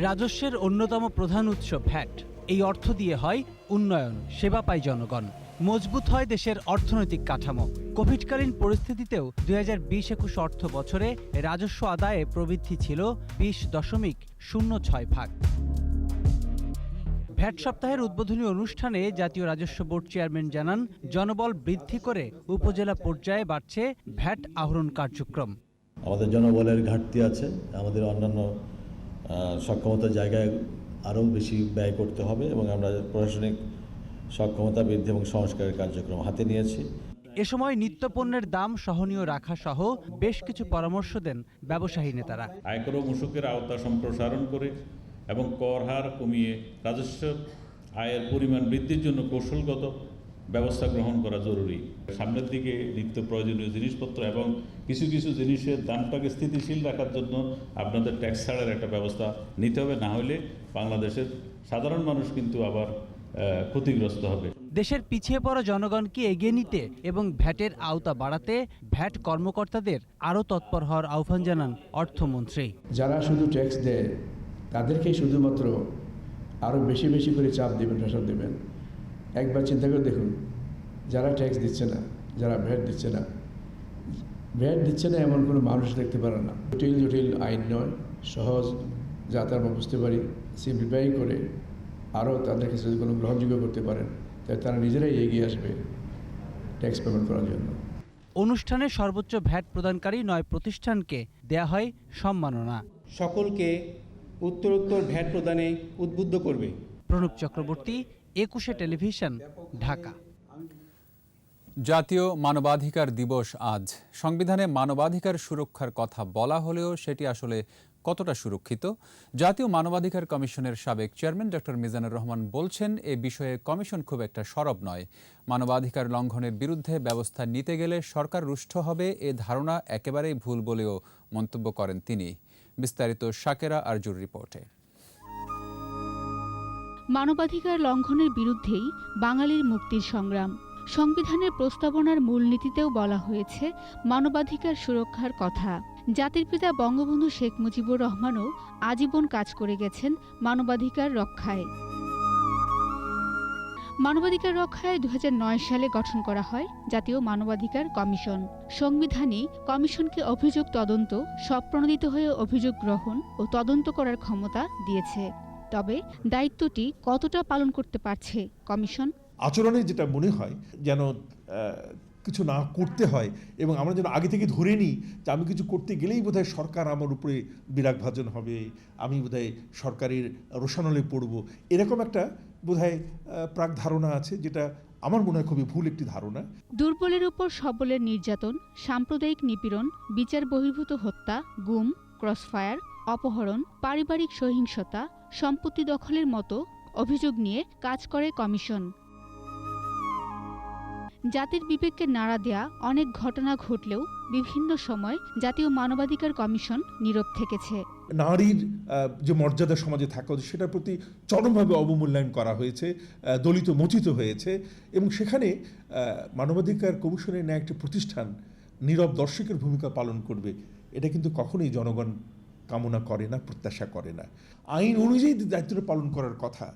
রাজস্বের অন্যতম প্রধান উৎস ভ্যাট। এই অর্থ দিয়ে হয় উন্নয়ন, সেবা পায় জনগণ, মজবুত হয় দেশের অর্থনৈতিক কাঠামো। কোভিডকালীন পরিস্থিতিতেও 2020-21 অর্থ বছরে রাজস্ব আদায়ে প্রবৃদ্ধি ছিল 20.06%। ভ্যাট সপ্তাহের উদ্বোধনী অনুষ্ঠানে জাতীয় রাজস্ব বোর্ড চেয়ারম্যান জানান, জনবল বৃদ্ধি করে উপজেলা পর্যায়ে বাড়ছে ভ্যাট আহরণ কার্যক্রম। আমাদের জনবলের ঘাটতি আছে, আমাদের অন্যান্য সক্ষমতার জায়গায় আরও বেশি ব্যয় করতে হবে এবং আমরা প্রশাসনিক সক্ষমতা বৃদ্ধি এবং সংস্কারের কার্যক্রম হাতে নিয়েছি। এ সময় নিত্যপণ্যের দাম সহনীয় রাখা সহ বেশ কিছু পরামর্শ দেন ব্যবসায়ী নেতারা। আয়কর ও মূসকের আওতা সম্প্রসারণ করে এবং কর হার কমিয়ে রাজস্ব আয়ের পরিমাণ বৃদ্ধির জন্য কৌশলগত ব্যবস্থা গ্রহণ করা জরুরি। সামনের দিকে নিত্য প্রয়োজনীয় জিনিসপত্র এবং কিছু কিছু জিনিসের দামটাকে স্থিতিশীল রাখার জন্য আপনাদের ট্যাক্স ছাড়ের একটা ব্যবস্থা নিতে হবে, না হলে বাংলাদেশের সাধারণ মানুষ কিন্তু আবার ক্ষতিগ্রস্ত হবে। দেশের পিছিয়ে পড়া জনগণকে এগিয়ে নিতে এবং ভ্যাটের আওতা বাড়াতে ভ্যাট কর্মকর্তাদের আরও তৎপর হওয়ার আহ্বান জানান অর্থমন্ত্রী। যারা শুধু ট্যাক্স দেয় তাদেরকেই শুধুমাত্র আরও বেশি বেশি করে চাপ দেবেন, প্রেশার দেবেন। একবার চিন্তা করে দেখুন, যারা ট্যাক্স দিচ্ছে না, যারা ভ্যাট দিচ্ছে না এমন কোনো মানুষ দেখতে পারে না। জটিল জটিল আইন নয়, সহজ যাতে আমরা বুঝতে পারি, সিম্পলিফাই করে আরও তাদেরকে যদি কোনো গ্রহণযোগ্য করতে পারেন, তাই তারা নিজেরাই এগিয়ে আসবে ট্যাক্স পেমেন্ট করার জন্য। অনুষ্ঠানে সর্বোচ্চ ভ্যাট প্রদানকারী 9 প্রতিষ্ঠানকে দেয়া হয় সম্মাননা। সকলকে উত্তরোত্তর ভ্যাট প্রদানে উদ্বুদ্ধ করবে। প্রণব চক্রবর্তী, 21 টেলিভিশন, ঢাকা। জাতীয় মানবাধিকার দিবস আজ। সংবিধানে মানবাধিকার সুরক্ষার কথা বলা হলেও সেটি আসলে কতটা সুরক্ষিত? জাতীয় মানবাধিকার কমিশনের সাবেক চেয়ারম্যান ডক্টর মিজানুর রহমান বলছেন, এ বিষয়ে কমিশন খুব একটা সরব নয়। মানবাধিকার লঙ্ঘনের বিরুদ্ধে ব্যবস্থা নিতে গেলে সরকার রুষ্ট হবে, এ ধারণা একেবারেই ভুল বলেও মন্তব্য করেন তিনি। বিস্তারিত শাকেরা আরজুর রিপোর্টে। মানবাধিকার লঙ্ঘনের বিরুদ্ধেই বাঙালির মুক্তির সংগ্রাম। সংবিধানের প্রস্তাবনার মূলনীতিতেও বলা হয়েছে মানবাধিকার সুরক্ষার কথা। জাতির পিতা বঙ্গবন্ধু শেখ মুজিবুর রহমানও আজীবন কাজ করে গেছেন মানবাধিকার রক্ষায়। মানবাধিকার রক্ষায় 2009 সালে গঠন করা হয় জাতীয় মানবাধিকার কমিশন। সংবিধানই কমিশনকে অভিযোগ তদন্ত, স্বপ্রণোদিত হয়ে অভিযোগ গ্রহণ ও তদন্ত করার ক্ষমতা দিয়েছে। তবে দায়িত্বটি কতটা পালন করতে পারছে কমিশন? আচরণে যেটা মনে হয় যেন কিছু না করতে হয় এবং আমরা যেন আগে থেকে ধরে নিই যে আমি কিছু করতে গেলেই বোধহয় সরকার আমার উপরে বিরাগভাজন হবে, আমি বোধহয় সরকারের রোষানলে পড়ব, এরকম একটা বোধহয় প্রাক ধারণা আছে, যেটা আমার মনে হয় খুবই ভুল একটি ধারণা। দুর্বলের উপর সবলের নির্যাতন, সাম্প্রদায়িক নিপীড়ন, বিচার বহির্ভূত হত্যা, গুম, ক্রসফায়ার, অপহরণ, পারিবারিক সহিংসতা, সম্পত্তি দখলের মতো অভিযোগ নিয়ে কাজ করে কমিশন। জাতির বিবেককে নাড়া দেয়া অনেক ঘটনা ঘটলেও বিভিন্ন সময় জাতীয় মানবাধিকার কমিশন নীরব থেকেছে। নারীর যে মর্যাদা সমাজে থাকা সেটার প্রতি চরমভাবে অবমূল্যায়ন করা হয়েছে, দলিত মথিত হয়েছে এবং সেখানে মানবাধিকার কমিশনের ন্যায় একটি প্রতিষ্ঠান নীরব দর্শকের ভূমিকা পালন করবে, এটা কিন্তু কখনোই জনগণ কামনা করে না, প্রত্যাশা করে না। আইন অনুযায়ী দায়িত্বটা পালন করার কথা।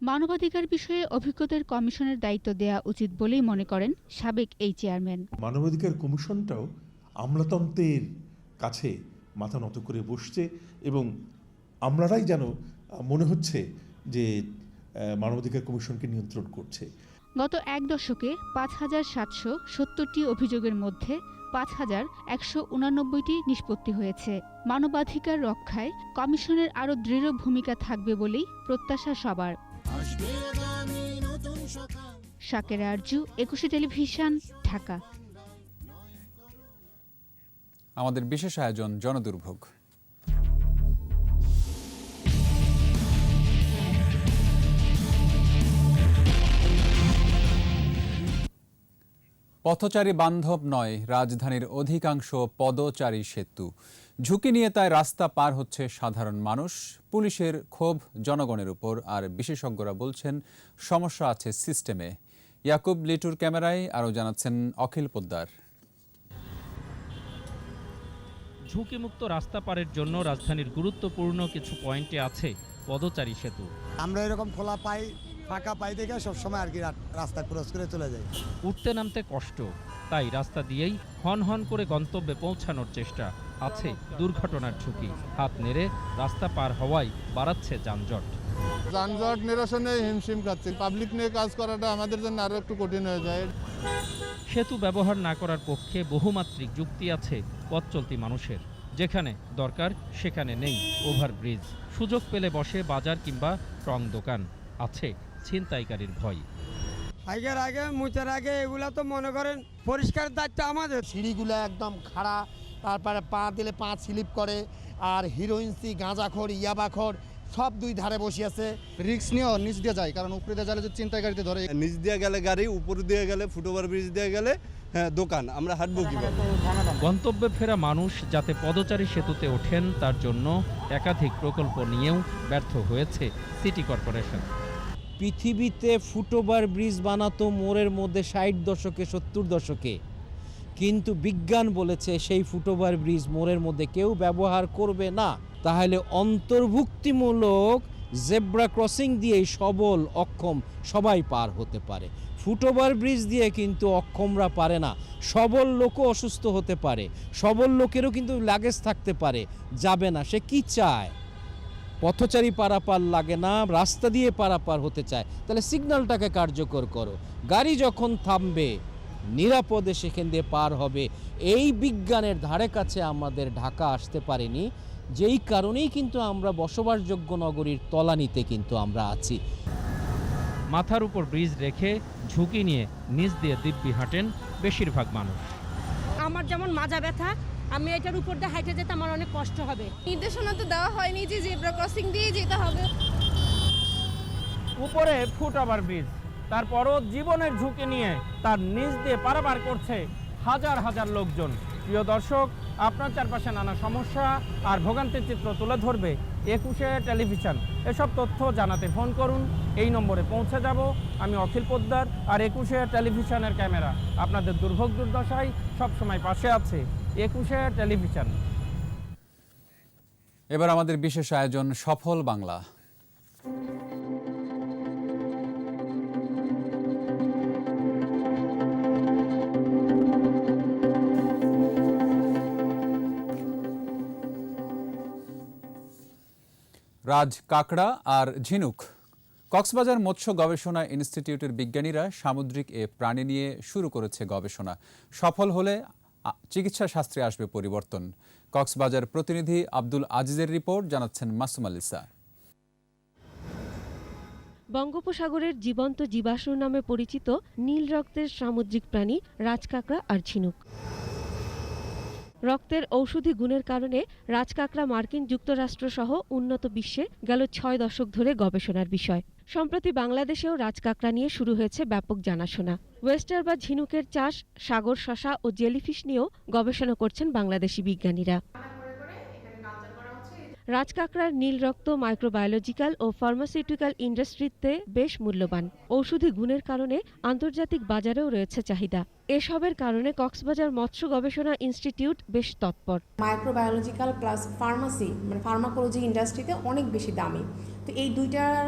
মানবাধিকার বিষয়ে অভিজ্ঞতার কমিশনের দায়িত্ব দেয়া উচিত বলেই মনে করেন সাবেক এই চেয়ারম্যান। মানবাধিকার কমিশনটাও আমলাতন্ত্রের কাছে মাথা নত করে বসছে এবং আমলারাই যেন মনে হচ্ছে যে মানবাধিকার কমিশনকে নিয়ন্ত্রণ করছে। গত এক দশকে ৫,৭৭০টি অভিযোগের মধ্যে ৫,১৮৯টি নিষ্পত্তি হয়েছে। মানবাধিকার রক্ষায় কমিশনের আরও দৃঢ় ভূমিকা থাকবে বলেই প্রত্যাশা সবার। শাকেরা আরজু, 21 টেলিভিশন, ঢাকা। আমাদের বিশেষ আয়োজন জনদুর্ভোগ। পথচারী বান্ধব নয় রাজধানীর অধিকাংশ পদচারী সেতু। ঝুঁকি নিয়ে তাই রাস্তা পার হচ্ছে সাধারণ মানুষ। পুলিশের ক্ষোভ জনগণের উপর, আর বিশেষজ্ঞরা বলছেন সমস্যা আছে সিস্টেমে। ইয়াকুব লিটুর ক্যামেরায় আরও জানাচ্ছেন অখিল পোদ্দার। ঝুঁকিমুক্ত রাস্তা পারের জন্য রাজধানীর গুরুত্বপূর্ণ কিছু পয়েন্টে আছে পদচারী সেতু। আমরা এরকম খোলা পাই, ফাঁকা পাই দেখে সবসময় আর কি রাস্তা ক্রস করে চলে যাই। উঠতে নামতে কষ্ট, তাই রাস্তা দিয়েই হন হন করে গন্তব্যে পৌঁছানোর চেষ্টা। আছে দুর্ঘটনার ঝুঁকি, হাত নেড়ে রাস্তা পার হওয়ায় বাড়াচ্ছে যানজট। যানজট নিরসনে হিমশিম খাচ্ছে। পাবলিক নিয়ে কাজ করাটা আমাদের জন্য আরো একটু কঠিন হয়ে যায়। সেতু ব্যবহার না করার পক্ষে বহুমাত্রিক যুক্তি আছে পথ চলতি মানুষের। যেখানে দরকার সেখানে নেই ওভারব্রিজ, সুযোগ পেলে বসে বাজার কিংবা টং দোকান। আছে ছিনতাইকারীর ভয়। হাইকের আগে মুচার আগে এগুলা তো মনে করেন পরিষ্কার দায়িত্ব আমাদের। সিঁড়িগুলো একদম খাড়া, তারপরে পা দিলে পা স্লিপ করে, আর হিরোইনসি, গাঁজাখোর, ইয়াবাখোর সব দুই ধারে বসে আছে। রিক্স নিয়েও নিচ দিয়ে যায়, কারণ উপরে দিয়ে গেলে ছিনতাইকারীতে ধরে। নিচ দিয়ে গেলে গাড়ি, উপর দিয়ে গেলে ফুটওভার ব্রিজ দিয়ে গেলে দোকান, আমরা হাঁটবো কিভাবে? গন্তব্যে ফেরা মানুষ যাতে পদচারী সেতুতে ওঠেন তার জন্য একাধিক প্রকল্প নিয়েও ব্যর্থ হয়েছে সিটি কর্পোরেশন। পৃথিবীতে ফুটওভার ব্রিজ বানাতো মোড়ের মধ্যে 60 দশকে 70 দশকে, কিন্তু বিজ্ঞান বলেছে সেই ফুটওভার ব্রিজ মোড়ের মধ্যে কেউ ব্যবহার করবে না। তাহলে অন্তর্ভুক্তিমূলক জেব্রা ক্রসিং দিয়েই সবল অক্ষম সবাই পার হতে পারে। ফুটওভার ব্রিজ দিয়ে কিন্তু অক্ষমরা পারে না, সবল লোকও অসুস্থ হতে পারে, সবল লোকেরও কিন্তু লাগেজ থাকতে পারে, যাবে না। সে কি চায়? পথচারী পারাপার লাগে না, রাস্তা দিয়ে পারাপার হতে চায়। তাহলে সিগন্যালটাকে কার্যকর করো, গাড়ি যখন থামবে নিরাপদে সেখান দিয়ে পার হবে। এই বিজ্ঞানের ধারে কাছে আমাদের ঢাকা আসতে পারেনি, যেই কারণেই কিন্তু আমরা বসবাসযোগ্য নগরীর তলানিতে কিন্তু আমরা আছি। মাথার উপর ব্রিজ রেখে ঝুঁকি নিয়ে নিচ দিয়ে দিব্যি হাঁটেন বেশিরভাগ মানুষ। আমার যেমন মাজা ব্যথা, আমি এটার উপর দিয়ে হাঁটে যেতে আমার অনেক কষ্ট হবে। নির্দেশনা তো দেওয়া হয়নি যে জেব্রা ক্রসিং দিয়ে যেতে হবে। উপরে ফুটওভার ব্রিজ, তারপরও জীবনের ঝুঁকি নিয়ে তার নিচ দিয়ে পারাপার করছে হাজার হাজার লোকজন। প্রিয় দর্শক, আপনার চারপাশে নানা সমস্যা আর ভোগান্তির চিত্র তুলে ধরবে 21 টেলিভিশন। এসব তথ্য জানাতে ফোন করুন, এই নম্বরে পৌঁছে যাব। আমি অখিল পোদ্দার, আর 21 টেলিভিশনের ক্যামেরা আপনাদের দুর্ভোগ দুর্দশায় সবসময় পাশে আছে। 21 টেলিভিশন। এবার আমাদের বিশেষ আয়োজন সফল বাংলা। রাজ কাঁকড়া আর ঝিনুক। কক্সবাজার মৎস্য গবেষণা ইনস্টিটিউটের বিজ্ঞানীরা সামুদ্রিক এ প্রাণী নিয়ে শুরু করেছে গবেষণা। সফল হলে চিকিৎসা শাস্ত্রে আসবে পরিবর্তন। কক্সবাজার প্রতিনিধি আব্দুল আজিজের রিপোর্ট, জানাচ্ছেন মাসুম আলিসা। বঙ্গোপসাগরের জীবন্ত জীবাশ্ম নামে পরিচিত নীল রক্তের সামুদ্রিক প্রাণী রাজকাঁকড়া আর ঝিনুক। রক্তের ঔষধি গুণের কারণে রাজকাঁকড়া মার্কিন যুক্তরাষ্ট্র সহ উন্নত বিশ্বে গেল 6 দশক ধরে গবেষণার বিষয়। সম্প্রতি বাংলাদেশেও রাজকাঁকড়া নিয়ে শুরু হয়েছে ব্যাপক জানাশোনা। ওয়েস্টার বা ঝিনুকের চাষ, সাগর শসা ও জেলিফিশ নিয়েও গবেষণা করছেন বাংলাদেশি বিজ্ঞানীরা। রাজকাঁকড়ার নীল রক্ত মাইক্রোবায়োলজিক্যাল ও ফার্মাসিউটিক্যাল ইন্ডাস্ট্রিতে বেশ মূল্যবান। ঔষধি গুণের কারণে আন্তর্জাতিক বাজারেও রয়েছে চাহিদা। এসবের কারণে কক্সবাজার মৎস্য গবেষণা ইনস্টিটিউট বেশ তৎপর। মাইক্রোবায়োলজিক্যাল প্লাস ফার্মাসি মানে ফার্মাকোলজি ইন্ডাস্ট্রিতে অনেক বেশি দামি। তো এই দুইটার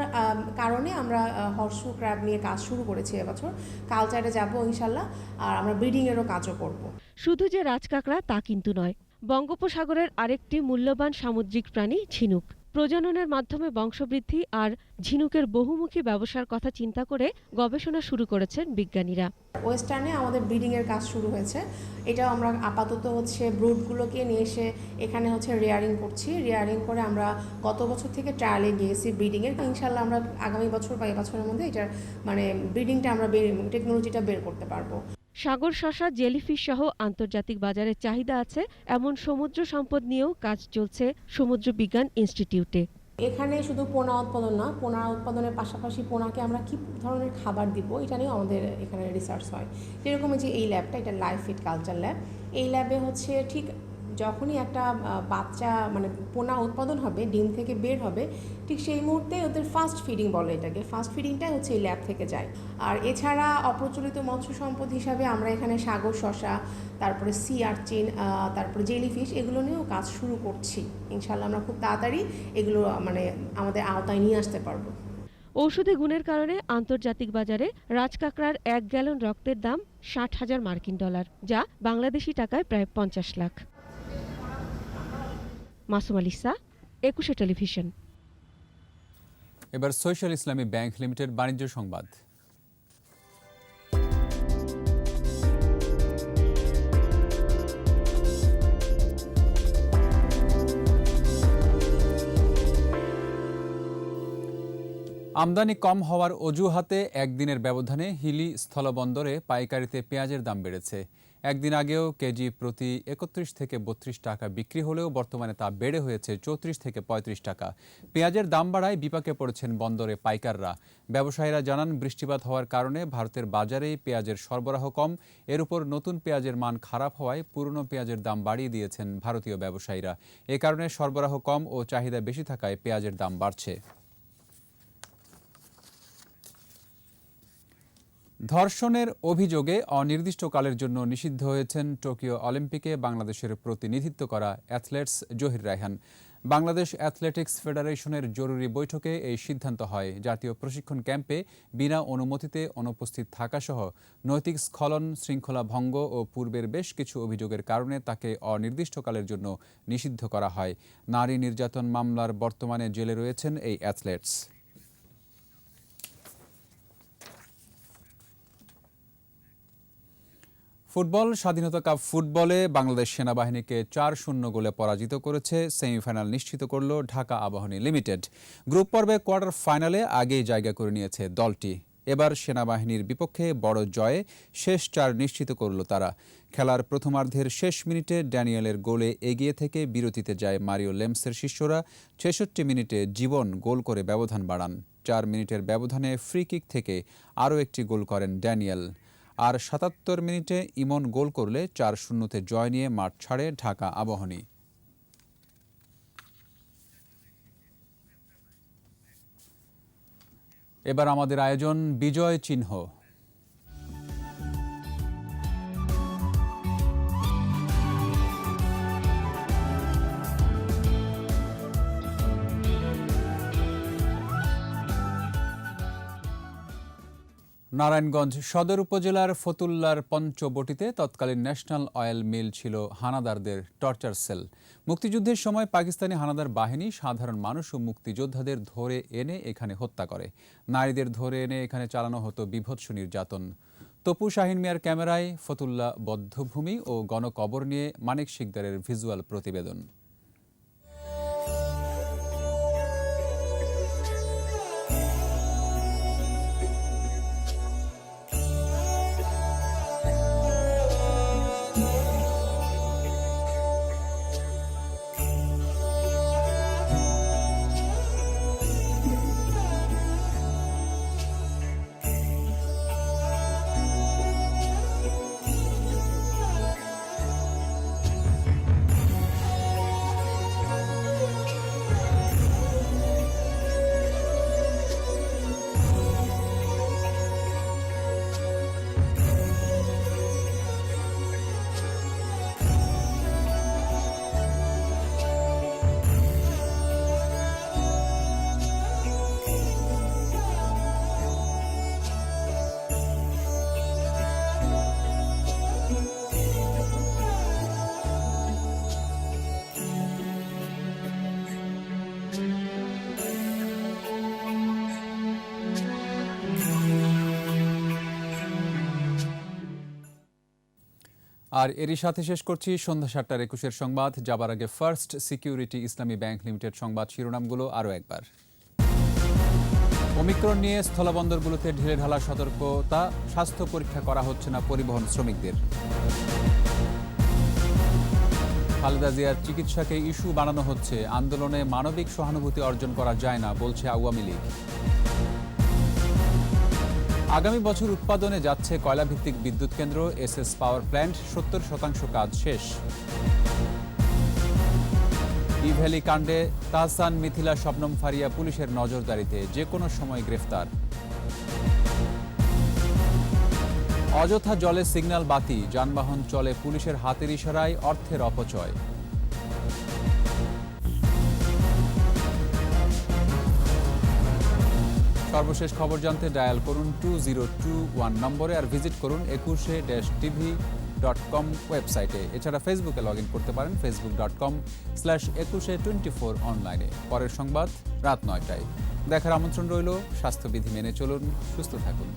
কারণে আমরা হর্সু ক্র্যাব নিয়ে কাজ শুরু করেছি এবছর। কালচারে যাব ইনশাল্লাহ, আর আমরা ব্রিডিংয়েরও কাজও করব। শুধু যে রাজকাঁকড়া তা কিন্তু নয়, বঙ্গোপসাগরের আরেকটি মূল্যবান সামুদ্রিক প্রাণী ঝিনুক। প্রজননের মাধ্যমে বংশবৃদ্ধি আর ঝিনুকের বহুমুখী ব্যবসার কথা চিন্তা করে গবেষণা শুরু করেছেন বিজ্ঞানীরা। ওয়েস্টার্নে আমাদের ব্রিডিংয়ের কাজ শুরু হয়েছে। এটা আমরা আপাতত ব্রুডগুলোকে নিয়ে এসে এখানে রেয়ারিং করছি। রেয়ারিং করে আমরা গত বছর থেকে ট্রায়ালে গিয়েছি ব্রিডিংয়ের। ইনশাল্লাহ আমরা আগামী বছর বা এবছরের মধ্যে এটার ব্রিডিংটা আমরা টেকনোলজিটা বের করতে পারবো। সাগর শসা, জেলিফিশ সহ আন্তর্জাতিক বাজারে চাহিদা আছে এমন সমুদ্র সম্পদ নিয়েও কাজ চলছে সমুদ্র বিজ্ঞান ইনস্টিটিউটে। এখানে শুধু পোনা উৎপাদন না, পোনা উৎপাদনের পাশাপাশি পোনাকে আমরা কি ধরনের খাবার দিব এটা নিয়েও আমাদের এখানে রিসার্চ হয়। যেরকম যে এই ল্যাবটা, এটা লাইভ ফিড কালচার ল্যাব। এই ল্যাবে ঠিক যখনই একটা বাচ্চা মানে পোনা উৎপাদন হবে, ডিম থেকে বের হবে, ঠিক সেই মুহূর্তে ওদের ফাস্ট ফিডিং বলে এটাকে। ফাস্ট ফিডিংটাই হচ্ছে এই ল্যাব থেকে যায়। আর এছাড়া অপ্রচলিত মৎস্য সম্পদ হিসাবে আমরা এখানে সাগর শসা, তারপরে সি আর্চিন, তারপরে জেলিফিশ, এগুলো নিয়েও কাজ শুরু করছি। ইনশাল্লাহ আমরা খুব তাড়াতাড়ি এগুলো মানে আমাদের আওতায় নিয়ে আসতে পারবো। ঔষধি গুণের কারণে আন্তর্জাতিক বাজারে রাজকাঁকড়ার 1 গ্যালন রক্তের দাম $60,000 মার্কিন, যা বাংলাদেশি টাকায় প্রায় 50 লাখ। মাসুম আলিসা, 21 টেলিভিশন। এবার সোশ্যাল ইসলামী ব্যাংক লিমিটেড বাণিজ্য সংবাদ। আমদানি কম হওয়ার অজুহাতে একদিনের ব্যবধানে হিলি স্থলবন্দরে পাইকারিতে পেঁয়াজের দাম বেড়েছে। একদিন আগেও কেজি প্রতি 31 থেকে 32 টাকা বিক্রি হলেও বর্তমানে তা বেড়ে হয়েছে 34 থেকে 35 টাকা। পেঁয়াজের দাম বাড়ায় বিপাকে পড়েছেন বন্দরে পাইকাররা। ব্যবসায়ীরা জানান, বৃষ্টিপাত হওয়ার কারণে ভারতের বাজারেই পেঁয়াজের সরবরাহ কম। এর উপর নতুন পেঁয়াজের মান খারাপ হওয়ায় পুরনো পেঁয়াজের দাম বাড়িয়ে দিয়েছেন ভারতীয় ব্যবসায়ীরা। এ কারণে সরবরাহ কম ও চাহিদা বেশি থাকায় পেঁয়াজের দাম বাড়ছে। ধর্ষণের অভিযোগে অনির্দিষ্টকালের জন্য নিষিদ্ধ হয়েছেন টোকিও অলিম্পিকে বাংলাদেশের প্রতিনিধিত্ব করা অ্যাথলেটস জহির রায়হান। বাংলাদেশ অ্যাথলেটিক্স ফেডারেশনের জরুরি বৈঠকে এই সিদ্ধান্ত হয়। জাতীয় প্রশিক্ষণ ক্যাম্পে বিনা অনুমতিতে অনুপস্থিত থাকাসহ নৈতিক স্খলন, শৃঙ্খলা ভঙ্গ ও পূর্বের বেশ কিছু অভিযোগের কারণে তাকে অনির্দিষ্টকালের জন্য নিষিদ্ধ করা হয়। নারী নির্যাতন মামলার বর্তমানে জেলে রয়েছেন এই অ্যাথলেটস। ফুটবল স্বাধীনতা কাপ ফুটবলে বাংলাদেশ সেনাবাহিনীকে 4-0 গোলে পরাজিত করেছে। সেমিফাইনাল নিশ্চিত করল ঢাকা আবাহনী লিমিটেড। গ্রুপ পর্বে কোয়ার্টার ফাইনালে আগেই জায়গা করে নিয়েছে দলটি। এবার সেনাবাহিনীর বিপক্ষে বড় জয়ে শেষ 4 নিশ্চিত করল তারা। খেলার প্রথমার্ধের শেষ মিনিটে ড্যানিয়েলের গোলে এগিয়ে থেকে বিরতিতে যায় মারিও লেমসের শিষ্যরা। 66 মিনিটে জীবন গোল করে ব্যবধান বাড়ান। 4 মিনিটের ব্যবধানে ফ্রি কিক থেকে আরও একটি গোল করেন ড্যানিয়েল। আর 77 মিনিটে ইমন গোল করলে 4-0-তে জয় নিয়ে মাঠ ছাড়ে ঢাকা আবাহনী। এবার আমাদের আয়োজন বিজয় চিহ্ন। নারায়ণগঞ্জ সদর উপজেলার ফতুল্লার পঞ্চবটিতে তৎকালীন ন্যাশনাল অয়েল মিল ছিল হানাদারদের টর্চার সেল। মুক্তিযুদ্ধের সময় পাকিস্তানি হানাদার বাহিনী সাধারণ মানুষ ও মুক্তিযোদ্ধাদের ধরে এনে এখানে হত্যা করে। নারীদের ধরে এনে এখানে চালানো হতো বীভৎস নির্যাতন। তপু শাহিন মিয়ার ক্যামেরায় ফতুল্লা বধ্যভূমি ও গণকবর নিয়ে মানিক শিকদারের ভিজুয়াল প্রতিবেদন। আর এরই সাথে শেষ করছি সন্ধ্যা 7:21 সংবাদ। যাবার আগে ফার্স্ট সিকিউরিটি ইসলামী ব্যাংক লিমিটেড সংবাদ শিরোনামগুলো আরও একবার। ওমিক্রন নিয়ে স্থলবন্দরগুলোতে ঢিলে ঢালা সতর্কতা, স্বাস্থ্য পরীক্ষা করা হচ্ছে না পরিবহন শ্রমিকদের। খালেদা জিয়ার চিকিৎসাকে ইস্যু বানানো হচ্ছে, আন্দোলনে মানবিক সহানুভূতি অর্জন করা যায় না বলছে আওয়ামী লীগ। আগামী বছর উৎপাদনে যাচ্ছে কয়লাভিত্তিক বিদ্যুৎ কেন্দ্র, এসএস পাওয়ার প্ল্যান্ট 70% কাজ শেষ। ইভ্যালি কাণ্ডে তাহসান, মিথিলা, শবনম ফারিয়া পুলিশের নজরদারিতে, যে কোনো সময় গ্রেফতার। অযথা জলে সিগন্যাল বাতি, যানবাহন চলে পুলিশের হাতের ইশারায়, অর্থের অপচয়। সর্বশেষ খবর জানতে ডায়াল করুন 2021 নম্বরে আর ভিজিট করুন ekushe-tv.com ওয়েবসাইটে। এছাড়া ফেসবুকে লগ ইন করতে পারেন facebook.com/ekushe24 অনলাইনে। পরের সংবাদ রাত 9টায়। দেখার আমন্ত্রণ রইল। স্বাস্থ্যবিধি মেনে চলুন, সুস্থ থাকুন।